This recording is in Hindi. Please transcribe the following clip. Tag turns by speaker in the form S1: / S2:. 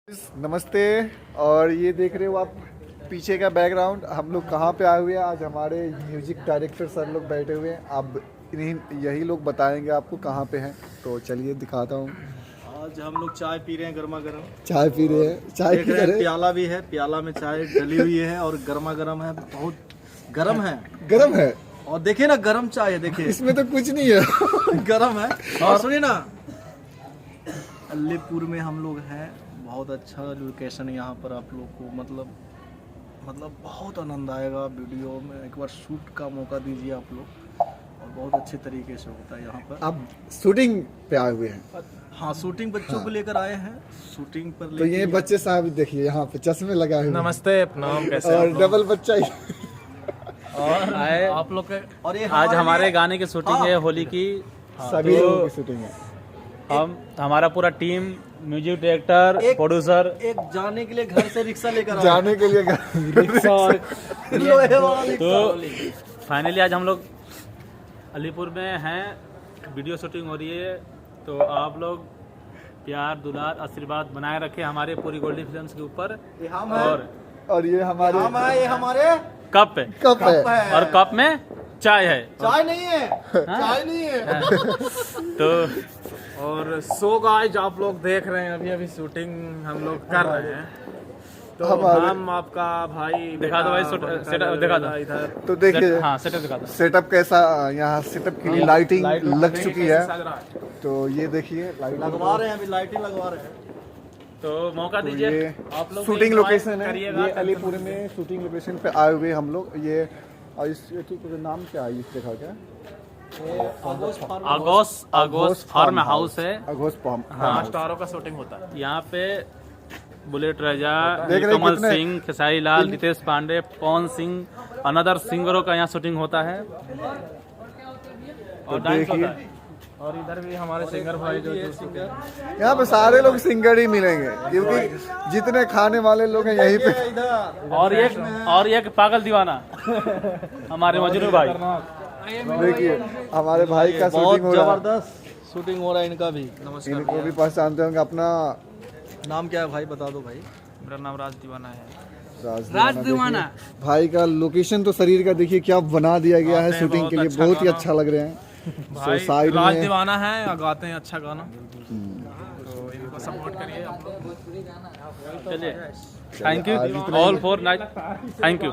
S1: नमस्ते। और ये देख रहे हो आप पीछे का बैकग्राउंड, हम लोग कहाँ पे आए हुए हैं। आज हमारे म्यूजिक डायरेक्टर सर लोग बैठे हुए हैं। अब यही लोग बताएंगे आपको कहाँ पे हैं। तो चलिए दिखाता हूँ।
S2: आज हम लोग चाय पी रहे हैं, गर्मा गर्म
S1: चाय पी रहे हैं, चाय
S2: देख
S1: पी
S2: रहे हैं।
S1: रहे हैं।
S2: प्याला भी है, प्याला में चाय डली हुई है और गर्मा गर्म है, बहुत गर्म है।
S1: गरम है,
S2: और देखिए ना, गर्म चाय है, देखिए
S1: इसमें तो कुछ नहीं है।
S2: गर्म है। और सुनिए ना, अलीपुर में हम लोग हैं। बहुत अच्छा लोकेशन है यहाँ पर, आप लोग को मतलब बहुत आनंद आएगा। वीडियो में एक बार शूट का मौका दीजिए आप लोग, और बहुत अच्छे तरीके से होता है यहाँ पर।
S1: अब शूटिंग पे आए हुए हैं।
S2: हाँ, शूटिंग बच्चों को लेकर आए हैं, शूटिंग पर
S1: तो ये बच्चे साहब देखिए यहाँ पे चश्मे लगाए हुए हैं।
S3: नमस्ते, प्रणाम, कैसे
S1: और डबल बच्चा ही।
S3: और आए आप लोग के।
S2: और ये
S3: आज हमारे गाने की शूटिंग है, होली की।
S1: सभी लोगों की शूटिंग है।
S3: हमारा पूरा टीम, म्यूजिक डायरेक्टर, प्रोड्यूसर,
S2: एक जाने के लिए घर से रिक्शा लेकर आए।
S1: जाने के लिए
S3: रिक्शा और
S2: लोहे वाला रिक्शा
S3: तो
S2: वाली।
S3: फाइनली आज हम लोग अलीपुर में हैं, वीडियो शूटिंग हो रही है। तो आप लोग प्यार दुलार आशीर्वाद बनाए रखे हमारे पूरी गोल्डी फिल्म्स के ऊपर।
S2: ये हम हैं।
S1: और ये हमारे
S2: ये हमारे
S3: कप है,
S1: कप है।
S3: और कप में चाय है।
S2: चाय नहीं है, चाय नहीं है।
S3: तो
S4: और सो गाइस, आप लोग देख रहे हैं अभी शूटिंग हम लोग कर रहे हैं। तो हम आपका भाई
S3: दिखा दो भाई, सेटअप दिखा दो
S4: इधर।
S1: तो देखिए
S3: हाँ, सेटअप दिखा दो।
S1: सेटअप कैसा, यहाँ सेटअप के लिए लाइटिंग लग चुकी है। तो ये देखिए लाइटिंग
S2: लगवा रहे हैं, अभी लाइटिंग लगवा रहे हैं।
S3: तो मौका
S1: तो
S3: दीजिए
S1: ये
S3: आप लोग।
S1: शूटिंग लोकेशन है,
S3: करिएगा।
S1: ये अलीपुर में शूटिंग लोकेशन पे आए हुए हम लोग। ये और इस नाम क्या है, इस जगह क्या?
S3: आगोस फार्म हाउस है।
S1: आगोस फार्म।
S3: हाँ,
S4: स्टारों का शूटिंग होता है
S3: यहाँ पे बुलेट राजा,
S1: देख रहे हैं
S3: कमल
S1: कितने-
S3: सिंह, खेसारी लाल, नितेश पांडे, पवन सिंह, अनदर सिंगरों का यहाँ शूटिंग होता है। और डांस होता है।
S4: और इधर भी हमारे सिंगर भाई जो
S1: यहाँ पे सारे लोग सिंगर ही मिलेंगे, क्योंकि जितने खाने वाले लोग हैं यहीं पे।
S3: और एक पागल दीवाना हमारे मजनू भाई।
S1: देखिए हमारे भाई का
S2: बहुत
S1: शूटिंग हो रहा है।
S2: जबरदस्त शूटिंग हो रहा है इनका भी।
S1: इनको भी पहचानते होंगे। अपना
S2: नाम क्या है भाई, बता दो भाई।
S4: मेरा नाम राज दीवाना है।
S1: राज दीवाना। भाई का लोकेशन तो शरीर का देखिए क्या बना दिया गया है शूटिंग के लिए, बहुत ही अच्छा लग रहे हैं।
S4: भाई
S1: साइड
S4: राज
S1: में
S4: दीवाना है और गाते हैं अच्छा गाना, तो इनको सपोर्ट करिए आप लोग।
S3: चलिए, thank you all for night, thank you.